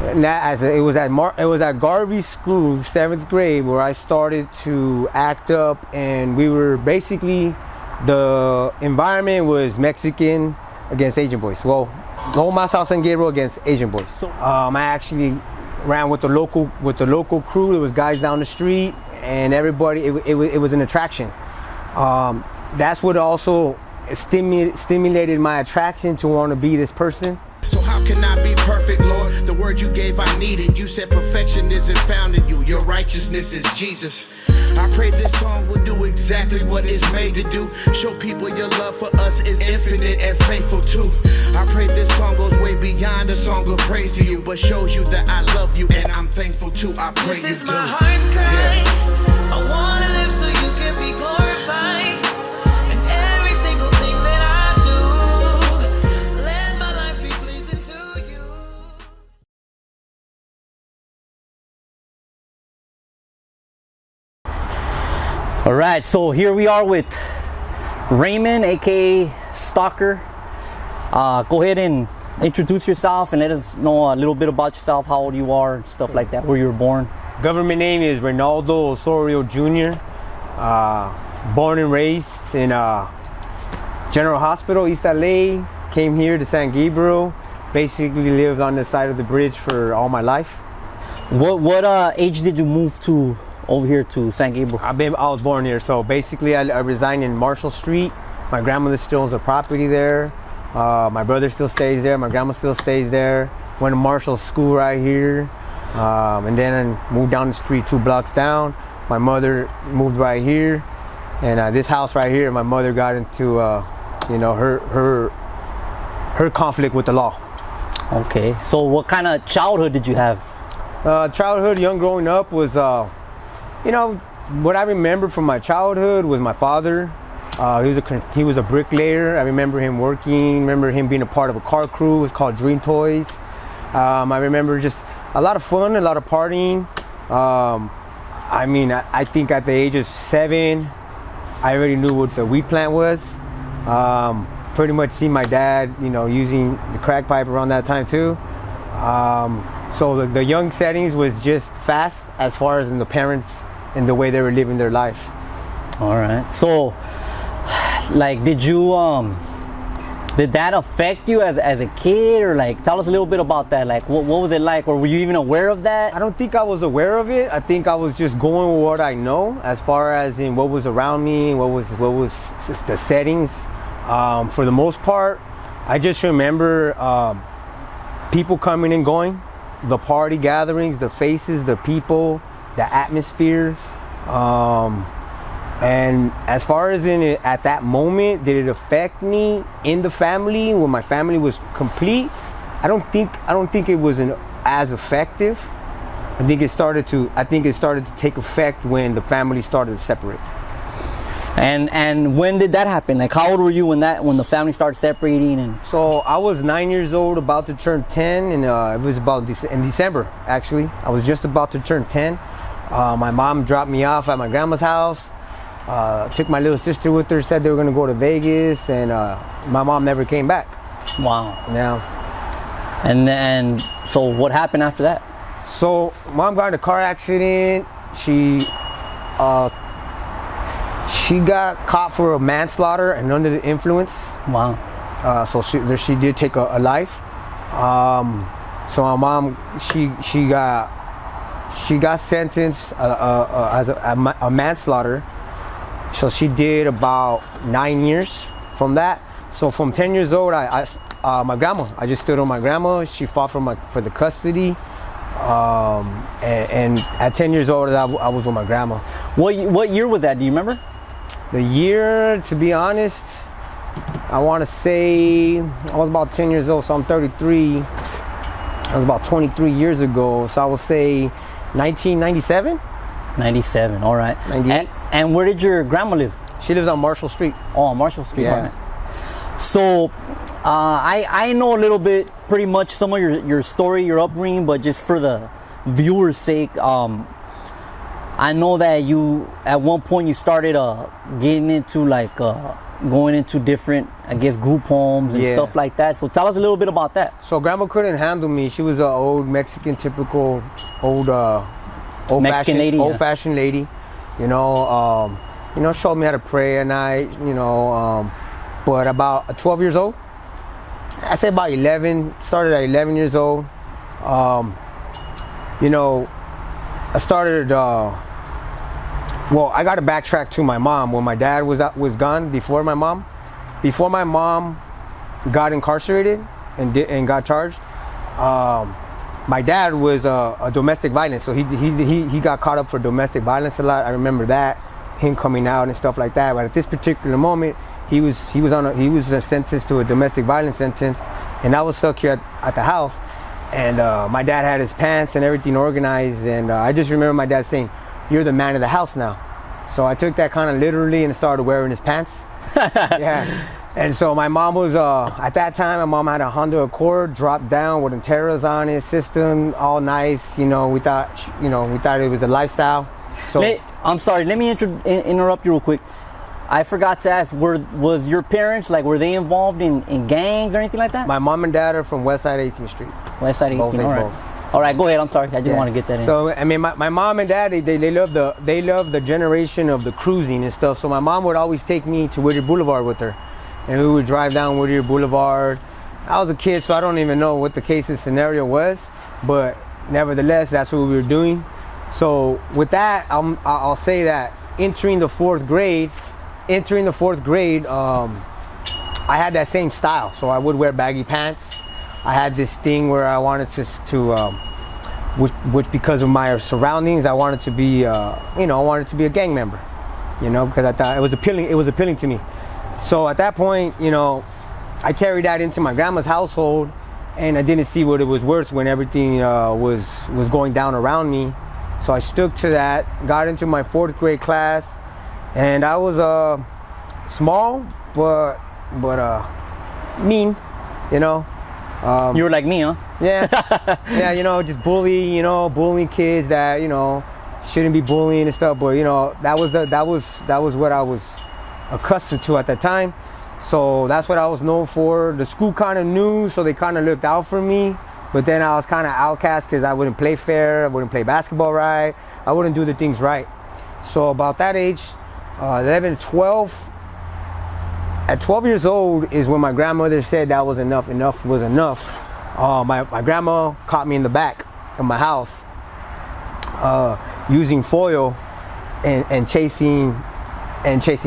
It was at Garvey School, 7th grade, where I started to act up, and we were basically, the environment was Mexican against Asian boys. Well, no más South San Gabriel against Asian boys. So I actually ran with the local crew. There was guys down the street, and everybody. It was an attraction. That's what also stimulated my attraction to want to be this person. So how can I be perfect, Lord? The word you gave I needed. You said perfection isn't found in you. Your righteousness is Jesus. I pray this song will do exactly what it's made to do. Show people your love for us is infinite and faithful too. I pray this song goes way beyond a song of praise to you, but shows you that I love you and I'm thankful too. I pray this you is do. my heart's cry. I wanna live so you can be glorified. And every single thing that I do, let my life be pleasing to you. All right, so here we are with Raymond, aka Stalker. Go ahead and introduce yourself and let us know a little bit about yourself, how old you are, stuff like that, where you were born. Government name is Reynaldo Osorio Jr. Born and raised in General Hospital, East LA. Came here to San Gabriel. Basically lived on the side of the bridge for all my life. What age did you move to over here to San Gabriel? I was born here, so basically I resigned in Marshall Street. My grandmother still owns a property there. My brother still stays there. My grandma still stays there. Went to Marshall School right here, and then I moved down the street 2 blocks down. My mother moved right here, and this house right here, my mother got into her conflict with the law. Okay, so what kind of childhood did you have? Childhood, young growing up was, what I remember from my childhood was my father. He was a bricklayer. I remember him working. Remember him being a part of a car crew. It was called Dream Toys. I remember just a lot of fun, a lot of partying. I think at the age of 7, I already knew what the weed plant was. Pretty much seen my dad, using the crack pipe around that time too. So the young settings was just fast as far as in the parents and the way they were living their life. All right. So, like, did that affect you as a kid, or like, tell us a little bit about that? Like, what was it like, or were you even aware of that? I don't think I was aware of it. I think I was just going with what I know, as far as in what was around me, what was the settings. For the most part, I just remember people coming and going, the party gatherings, the faces, the people, the atmosphere. And as far as in it, at that moment, did it affect me in the family when my family was complete? I don't think it was as effective. I think it started to take effect when the family started to separate. And when did that happen? Like, how old were you when the family started separating? And so I was 9 years old, about to turn 10, and it was about in December. Actually, I was just about to turn 10. My mom dropped me off at my grandma's house. Took my little sister with her. Said they were gonna go to Vegas, and my mom never came back. Wow. Yeah. And then, so what happened after that? So mom got in a car accident. She got caught for a manslaughter and under the influence. Wow. So she did take a life. So my mom, she got sentenced as a manslaughter. So she did about 9 years from that. So from 10 years old, my grandma, I just stood on my grandma. She fought for the custody. And at 10 years old, I was with my grandma. What year was that? Do you remember? The year, to be honest, I want to say I was about 10 years old, so I'm 33. That was about 23 years ago, so I would say 1997. 97, all right. 98. And where did your grandma live? She lives on Marshall Street. Oh, on Marshall Street, yeah. All right. So, I know a little bit, pretty much some of your story, your upbringing, but just for the viewers' sake, I know that you, at one point, you started getting into like going into different I guess, group homes and Yeah. stuff like that. So tell us a little bit about that. So grandma couldn't handle me. She was an old Mexican, typical old Mexican lady, old yeah. fashioned lady. You know, showed me how to pray at night. You know, but about 12 years old. I say about 11. Started at 11 years old. You know, I started. Well, I got to backtrack to my mom. When my dad was gone, before my mom got incarcerated and got charged, my dad was a domestic violence. So he got caught up for domestic violence a lot. I remember that, him coming out and stuff like that. But at this particular moment, he was sentenced to a domestic violence sentence, and I was stuck here at the house. And my dad had his pants and everything organized, and I just remember my dad saying, "You're the man of the house now." So I took that kind of literally and started wearing his pants. Yeah. And so my mom was at that time, my mom had a Honda Accord, dropped down with Anteras on it, system, all nice. You know, we thought it was a lifestyle. So I'm sorry, let me interrupt you real quick. I forgot to ask, was your parents, like, were they involved in gangs or anything like that? my mom and dad are from West Side 18th Street. West Side 18, all right. both. All right, go ahead, I'm sorry, I just Yeah. want to get that in. So I mean, my mom and dad, they love the generation of the cruising and stuff. So my mom would always take me to Whittier Boulevard with her, and we would drive down Whittier Boulevard. I was a kid, so I don't even know what the case and scenario was, but nevertheless, that's what we were doing. So with that, I'll say that entering the fourth grade, I had that same style. So I would wear baggy pants. I had this thing where I wanted which because of my surroundings, I wanted to be, a gang member, because I thought it was appealing to me. So at that point, I carried that into my grandma's household, and I didn't see what it was worth when everything was going down around me. So I stuck to that, got into my fourth grade class, and I was small, but mean, You were like me, huh? Yeah, yeah, just bullying kids that shouldn't be bullying and stuff. But that was what I was accustomed to at that time. So that's what I was known for. The school kind of knew, so they kind of looked out for me. But then I was kind of outcast because I wouldn't play fair, I wouldn't play basketball right, I wouldn't do the things right. So about that age, 11, 12. At 12 years old is when my grandmother said that was enough. Enough was enough. My grandma caught me in the back of my house using foil and chasing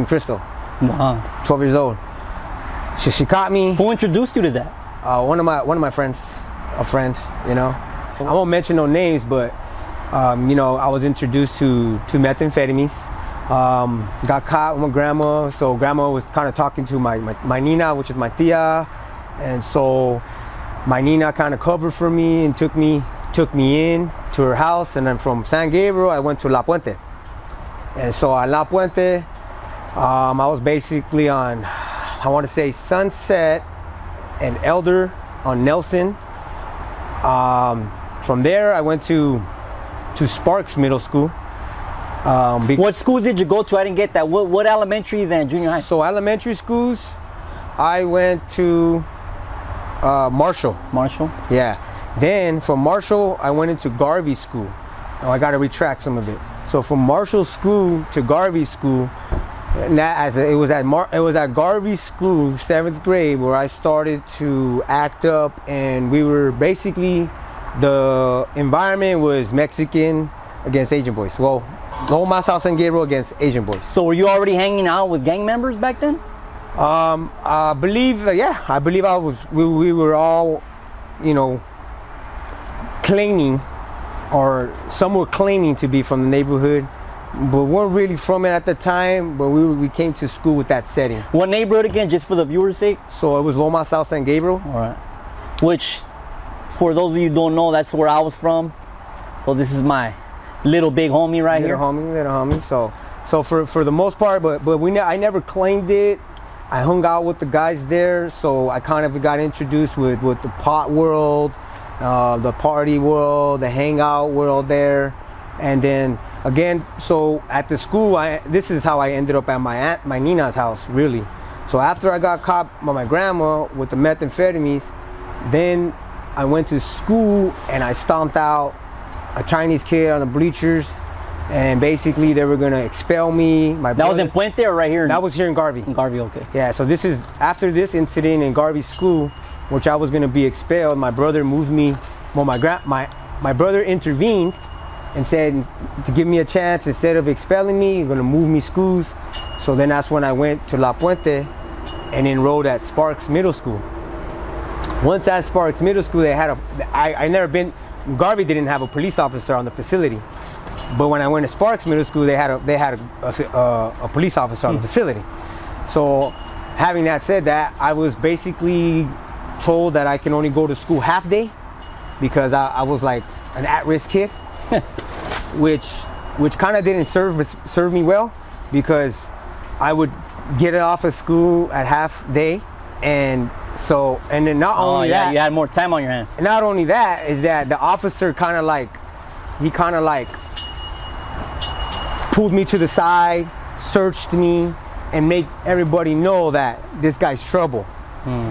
crystal. Wow. 12 years old. She caught me. Who introduced you to that? One of my friends, a friend. I won't mention no names, but I was introduced to methamphetamines. Got caught with my grandma, so grandma was kind of talking to my Nina, which is my tia, and so my Nina kind of covered for me and took me in to her house, and then from San Gabriel I went to La Puente, and so at La Puente I was basically on, I want to say, Sunset and Elder on Nelson. From there I went to Sparks Middle School. What schools did you go to? I didn't get that. What elementaries and junior high? So elementary schools, I went to Marshall. Marshall? Yeah. Then from Marshall, I went into Garvey School. Oh, I got to retract some of it. So from Marshall School to Garvey School, it was at Garvey School, 7th grade, where I started to act up, and we were basically, the environment was Mexican against Asian boys. Well, Loma South San Gabriel against Asian boys. So were you already hanging out with gang members back then? I believe we were all, claiming, or some were claiming to be from the neighborhood, but weren't really from it at the time, but we came to school with that setting. What neighborhood again, just for the viewers' sake? So it was Loma South San Gabriel. All right. Which, for those of you who don't know, that's where I was from. So this is my little big homie right here. Little homie. So for the most part, but I never claimed it. I hung out with the guys there, so I kind of got introduced with the pot world, the party world, the hangout world there, and then again, so at the school, this is how I ended up at my Nina's house, really. So after I got caught by my grandma with the methamphetamines, then I went to school and I stomped out a Chinese kid on the bleachers, and basically they were gonna expel me. That was in Puente or right here? That was here in Garvey. In Garvey, okay. Yeah, so this is after this incident in Garvey school, which I was gonna be expelled. My brother moved me. Well, my brother intervened and said to give me a chance, instead of expelling me, you're gonna move me schools. So then that's when I went to La Puente and enrolled at Sparks Middle School. Once at Sparks Middle School, they had I never been, Garvey didn't have a police officer on the facility. But when I went to Sparks Middle School, they had a police officer on the facility. So having that said, that I was basically told that I can only go to school half day because I was like an at-risk kid, which kind of didn't serve me well, because I would get off of school at half day, and then not only that, you had more time on your hands. Not only that, is that the officer kind of like pulled me to the side, searched me, and made everybody know that this guy's trouble.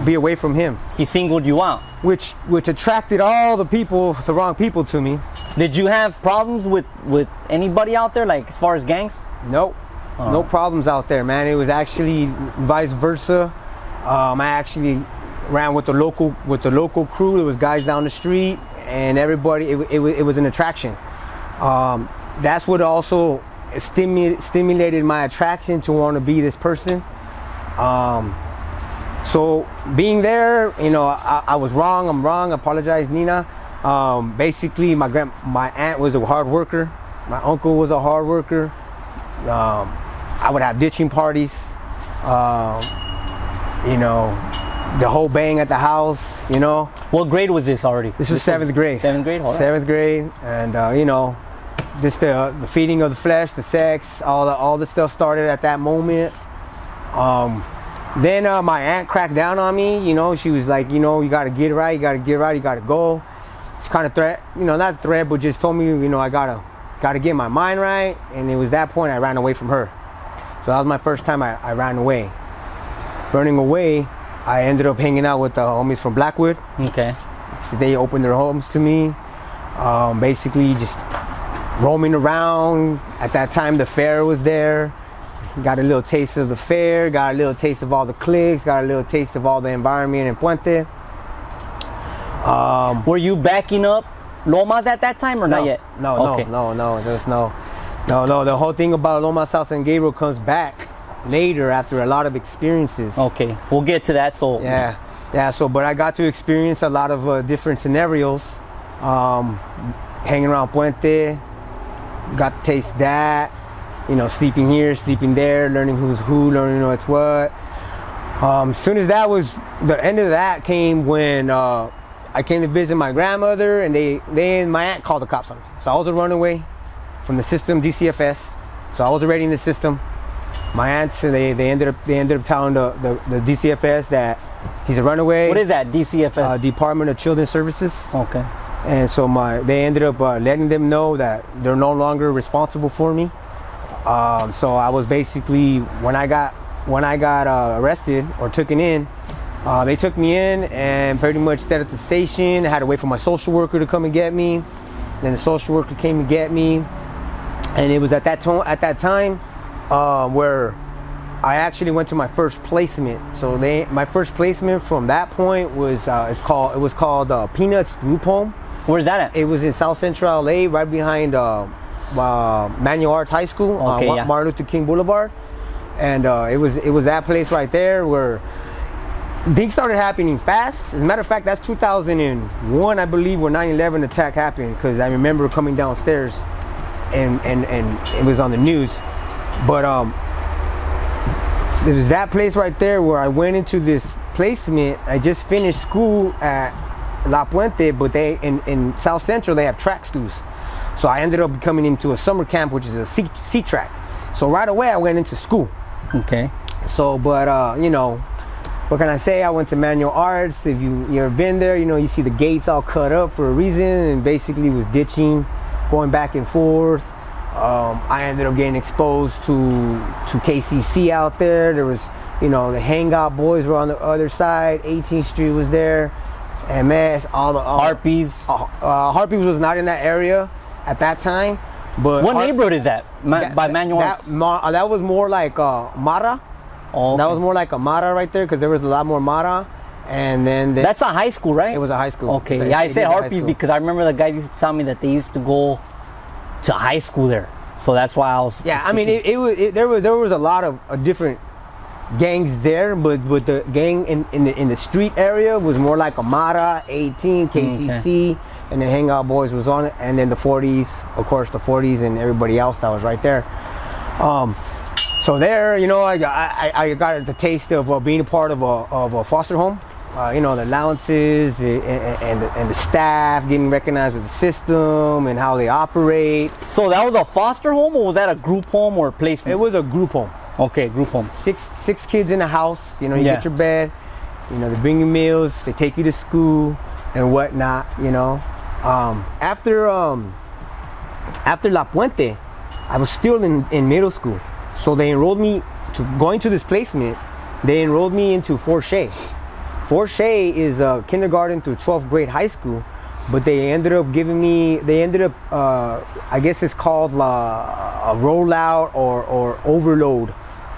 Be away from him. He singled you out. Which attracted all the wrong people to me. Did you have problems with anybody out there, like as far as gangs? Nope. No problems out there, man. It was actually vice versa. I actually ran with the local crew. There was guys down the street, and everybody. It was an attraction. That's what also stimulated my attraction to want to be this person. So being there, I was wrong. I'm wrong. I apologize, Nina. Basically, my aunt was a hard worker. My uncle was a hard worker. I would have ditching parties. The whole bang at the house. What grade was this already? This was 7th grade. 7th grade. All right. 7th grade, and just the feeding of the flesh, the sex, all the stuff started at that moment. Then my aunt cracked down on me. She was like, you gotta get it right, you gotta go. It's kind of threat, not threat, but just told me, I gotta get my mind right. And it was that point I ran away from her. So that was my first time I ran away. Running away, I ended up hanging out with the homies from Blackwood. Okay. So they opened their homes to me. Basically just roaming around. At that time, the fair was there. Got a little taste of the fair, got a little taste of all the cliques, got a little taste of all the environment in Puente. Were you backing up Lomas at that time or not yet? No. There's no. The whole thing about Lomas South San Gabriel comes back later after a lot of experiences. Okay, we'll get to that. So yeah. But I got to experience a lot of different scenarios. Hanging around Puente, got to taste that. Sleeping here, sleeping there, learning who's who, learning what's what. Soon as that was, the end of that came when I came to visit my grandmother, and my aunt called the cops on me. So I was a runaway from the system, DCFS. So I was already in the system. My aunts, they ended up telling the DCFS that he's a runaway. What is that, DCFS? Department of Children's Services. Okay. And so they ended up letting them know that they're no longer responsible for me. So I was basically, when I got arrested or taken in, they took me in and pretty much stayed at the station. I had to wait for my social worker to come and get me. Then the social worker came to get me, and it was at that time where I actually went to my first placement. So my first placement from that point was called Peanuts Group Home. Where's that at? It was in South Central LA, right behind Manual Arts High School on Martin Luther King Boulevard, and it was that place right there where things started happening fast. As a matter of fact, that's 2001, I believe, where 9/11 attack happened, because I remember coming downstairs and it was on the news. But it was that place right there where I went into this placement. I just finished school at La Puente, but they in South Central they have track schools. So I ended up coming into a summer camp, which is a C track. So right away I went into school. Okay. So, but what can I say? I went to Manual Arts. If you ever been there, you see the gates all cut up for a reason, and basically was ditching, going back and forth. I ended up getting exposed to KCC out there. There was, You know, the Hangout Boys were on the other side. 18th Street was there. And man, all the Harpies. Harpies was not in that area at that time. But What neighborhood is that? By Manuel Arts? That was more like Mara. Oh, That okay. was more like a Mara right there because there was a lot more Mara. And then That's a high school, right? it was a high school. Okay, So yeah, I it say is a high Harpies school. because I remember the guys used to tell me that they used to go to high school there. So that's why I was. Yeah, I mean, there was a lot of different gangs there, but the gang in the street area was more like Amara, 18, KCC, and then Hangout Boys was on it, and then the 40s, of course, the 40s and everybody else that was right there. So there, you know, I got the taste of being a part of a foster home. You know, the allowances and the staff getting recognized with the system and how they operate. So that was a foster home, or was that a group home or placement? It was a group home. Okay, group home. Six kids in the house. You know, you Yeah. get your bed. You know, they bring you meals. They take you to school and whatnot. You know, after La Puente, I was still in middle school, so they enrolled me to going to this placement. They enrolled me into Fort Shea. Fort Shea is kindergarten through 12th grade high school, but they ended up giving me. I guess it's called a rollout or overload.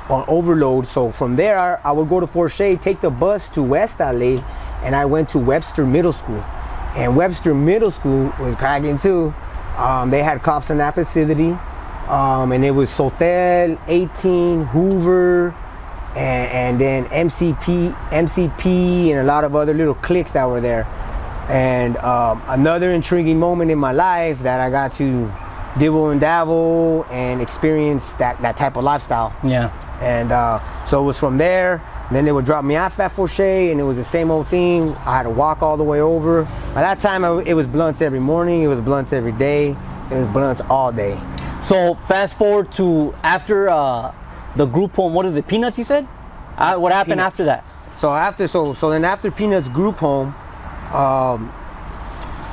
Overload. So from there, I would go to Fort Shea, take the bus to West LA, and I went to Webster Middle School. And Webster Middle School was cracking too. They had cops in that facility, and it was Sotel, 18, Hoover, and then MCP, and a lot of other little cliques that were there. And another intriguing moment in my life that I got to dibble and dabble and experience that type of lifestyle. Yeah. And so it was from there. Then they would drop me off at Fort Shea, and it was the same old thing. I had to walk all the way over. By that time, it was blunts every morning. It was blunts every day. It was blunts all day. So fast forward to after the group home. What is it? Peanuts, you said? What happened Peanuts. after that? So then after Peanuts group home,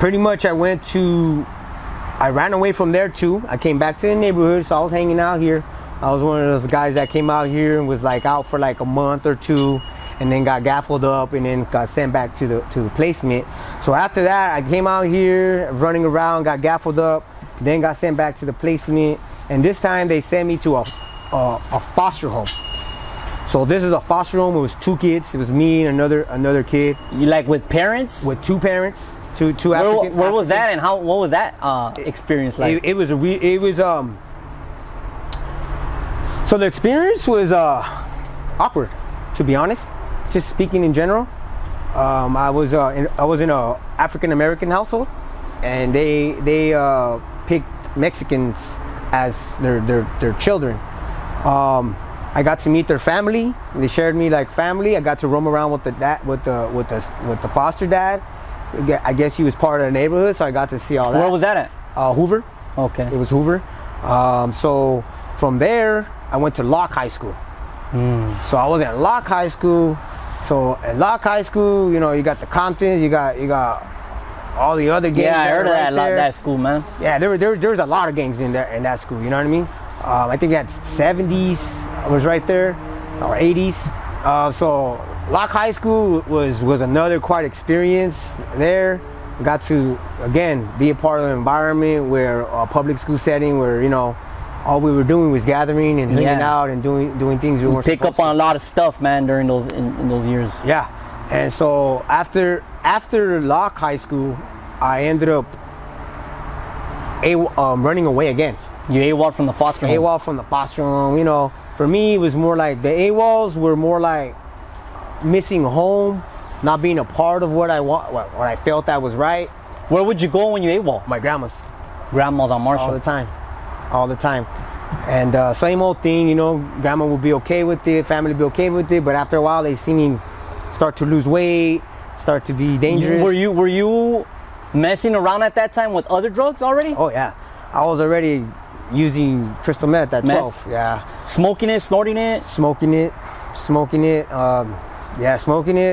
pretty much I ran away from there too. I came back to the neighborhood, so I was hanging out here. I was one of those guys that came out here and was like out for like a month or two, and then got gaffled up and then got sent back to the placement. So after that, I came out here running around, got gaffled up, then got sent back to the placement, and this time they sent me to a foster home. So this is a foster home. It was two kids. It was me and another kid You like with parents? with two parents, two African. Where was that, and what was that experience like? It was so the experience was awkward, to be honest. Just speaking in general, I was in a African American household, and they picked Mexicans as their children. I got to meet their family. They shared me like family. I got to roam around with the foster dad. I guess he was part of the neighborhood, so I got to see all that. Where was that at? Hoover. Okay. It was Hoover. So from there, I went to Locke High School. So I was at Locke High School. So at Locke High School, you know, you got the Comptons, you got all the other gangs. Yeah, I heard of right there. that school, man. Yeah, there was a lot of gangs in that school. You know what I mean? I think at 70s was right there, or 80s. So Locke High School was another quite experience there. Got to again be a part of an environment where a public school setting where, you know, all we were doing was gathering and hanging out and doing things we weren't Pick up supposed to. on a lot of stuff, man, during those in those years. Yeah, and so after Locke High School, I ended up running away again. You AWOL from the foster home. AWOL from the foster home. You know, for me it was more like the AWOLs were more like missing home, not being a part of what I felt that was right. Where would you go when you AWOL? My grandma's. Grandma's on Marshall. all the time. And same old thing, you know, grandma would be okay with it, family would be okay with it, but after a while they see me start to lose weight, start to be dangerous. Were you messing around at that time with other drugs already? Oh yeah, I was already using crystal meth at 12. Yeah, Smoking it, snorting it. smoking it, smoking it,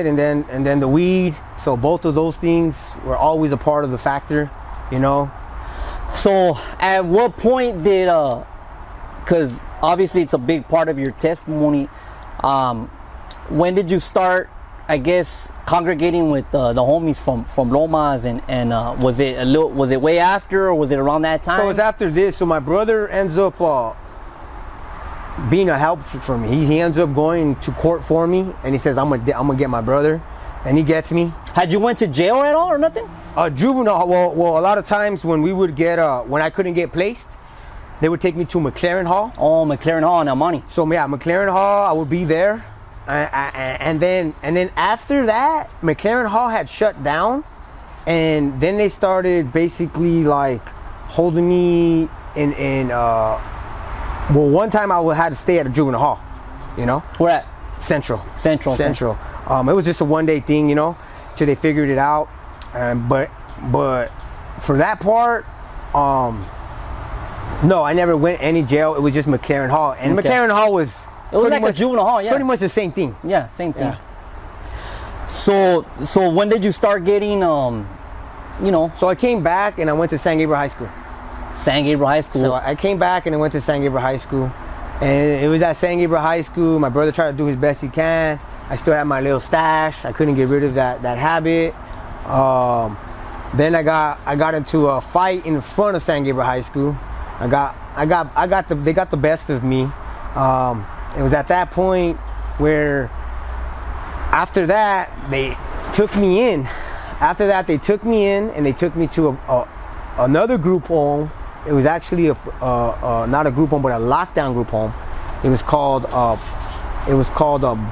and then the weed. So both of those things were always a part of the factor, you know. So at what point did because obviously it's a big part of your testimony, when did you start, I guess, congregating with the homies from Lomas, and was it way after, or was it around that time? So it's after this. So my brother ends up being a help for me. He ends up going to court for me, and he says, I'm gonna get my brother, and he gets me. Had you went to jail at all or nothing? Juvenile. Well, a lot of times when we would get when I couldn't get placed, they would take me to McLaren Hall. Oh, McLaren Hall in El Monte. So yeah, McLaren Hall, I would be there, and then after that, McLaren Hall had shut down, and then they started basically like holding me in. Well, one time I had to stay at a juvenile hall, you know. Where at? Central. Central. Okay. Central. It was just a one-day thing, you know, till they figured it out. But for that part, no, I never went any jail. It was just McLaren Hall, and Okay. McLaren Hall was like a juvenile hall, yeah. Pretty much the same thing. Yeah, same thing. Yeah. So when did you start getting So I came back and I went to San Gabriel High School. San Gabriel High School? So I came back and I went to San Gabriel High School, and it was at San Gabriel High School. My brother tried to do his best he can. I still had my little stash. I couldn't get rid of that habit. Then I got into a fight in front of San Gabriel High School. They got the best of me. It was at that point where after that they took me in. After that they took me in and they took me to another group home. It was actually not a group home, but a lockdown group home. It was called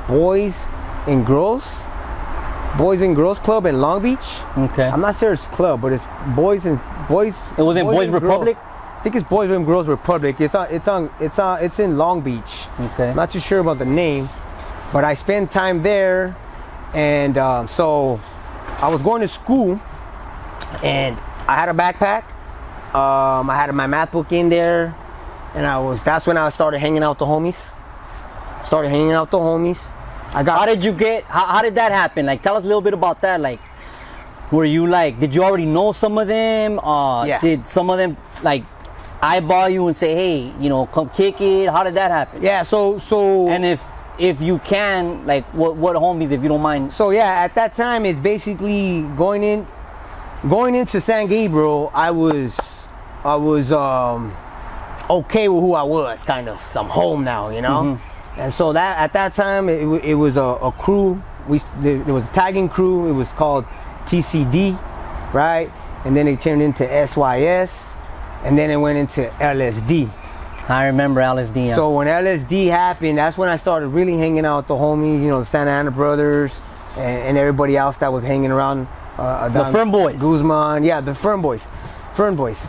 Boys and Girls Club in Long Beach. Okay. I'm not sure it's club, but it's Boys. It wasn't Boys Republic? I think it's Boys and Girls Republic. It's in Long Beach. Okay. I'm not too sure about the name, but I spent time there, and so I was going to school, and I had a backpack. I had my math book in there, and that's when I started hanging out with the homies. How did that happen? Like, tell us a little bit about that. Like, were you like, did you already know some of them? Yeah. Did some of them like eyeball you and say, hey, come kick it? How did that happen? Yeah, so And if you can, like, what homies, if you don't mind? So yeah, at that time, it's basically going into San Gabriel. I was okay with who I was, kind of. So I'm home now, you know. Mm-hmm. And so that at that time, it was a crew. There was a tagging crew. It was called TCD, right? And then it turned into SYS, and then it went into LSD. I remember LSD. Yeah. So when LSD happened, that's when I started really hanging out with the homies, the Santa Ana brothers, and everybody else that was hanging around. The Fern Boys. Guzman, yeah, the Fern Boys.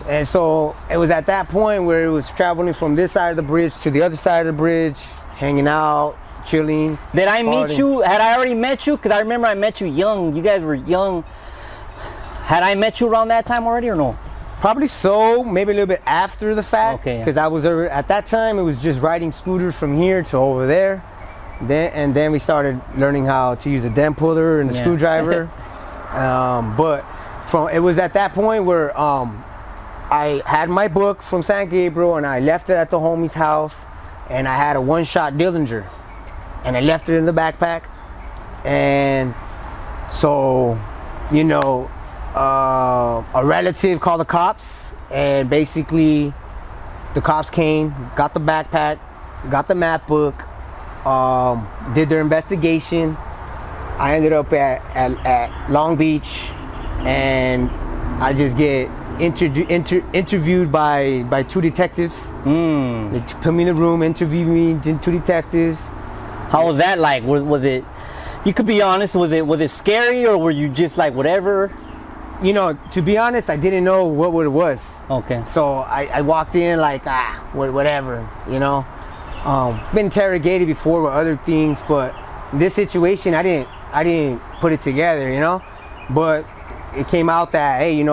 And so it was at that point where it was traveling from this side of the bridge to the other side of the bridge, hanging out, chilling. Did I meet you? Had I already met you? Because I remember I met you young. You guys were young. Had I met you around that time already or no? Probably so, maybe a little bit after the fact. Okay. Because I was at that time, it was just riding scooters from here to over there. Then we started learning how to use a dent puller and a screwdriver. But it was at that point where I had my book from San Gabriel and I left it at the homie's house, and I had a one-shot Dillinger, and I left it in the backpack. And so, a relative called the cops, and basically the cops came, got the backpack, got the math book, did their investigation. I ended up at Long Beach, and I just get interviewed by two detectives. They put me in a room, interviewed me, two detectives. How was that like? Was it, you could be honest, was it scary, or were you just like whatever? To be honest, I didn't know what it was. Okay. So I walked in like, whatever, been interrogated before with other things, but in this situation, I didn't put it together, But it came out that, hey,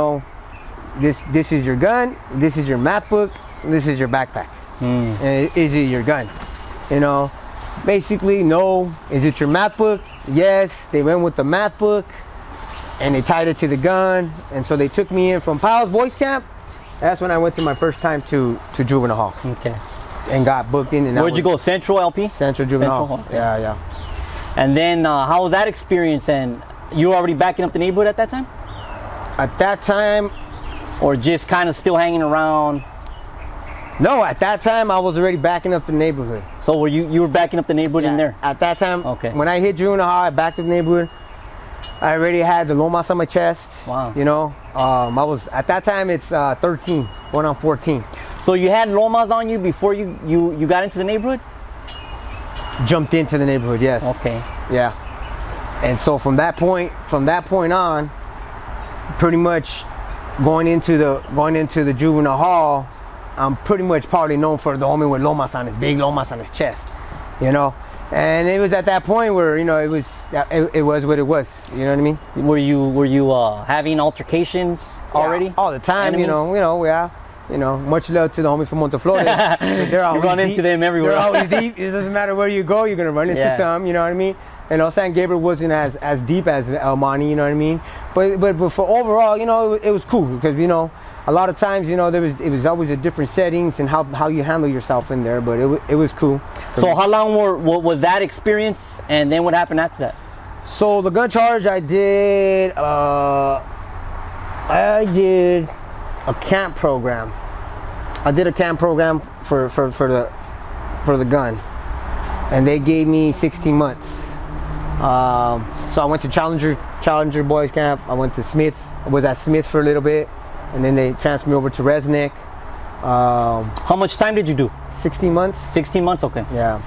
this is your gun, this is your math book, this is your backpack. And is it your gun? Basically, no. Is it your math book? Yes. They went with the math book, and they tied it to the gun, and so they took me in from Powell's Boys Camp. That's when I went to my first time to juvenile hall. Okay. And got booked in. And where'd you go? Central LP? Central Juvenile Hall. Okay. Yeah. And then how was that experience? And you were already backing up the neighborhood at that time? At that time, Or just kind of still hanging around? no, at that time I was already backing up the neighborhood. So were you were backing up the neighborhood in there? At that time, Okay. when I hit junior high, I backed up the neighborhood. I already had the lomas on my chest. Wow. You know, I was, at that time it's 13, going on 14. So you had lomas on you before you got into the neighborhood? Jumped into the neighborhood, yes. Okay. Yeah. And so from that point on, pretty much going into the juvenile hall, I'm pretty much probably known for the homie with lomas on his big lomas on his chest, you know. And it was at that point where, you know, it was what it was. You know what I mean? Were you having altercations already? Yeah, all the time. Enemies? Yeah. You know, much love to the homies from Monteflores. They're always You run into deep. them everywhere. They're always deep. It doesn't matter where you go, you're gonna run into Yeah. some. You know what I mean? And San Gabriel wasn't as deep as El Monte. You know what I mean? But for overall, you know, it was cool because, you know, a lot of times, you know, it was always a different settings and how you handle yourself in there. But it was cool. So how long was that experience, and then what happened after that? So the gun charge I did a camp program. I did a camp program for the gun, and they gave me 16 months. So I went to Challenger Boys Camp. I went to Smith. I was at Smith for a little bit, and then they transferred me over to Resnick. How much time did you do? 16 months. 16 months, okay. Yeah.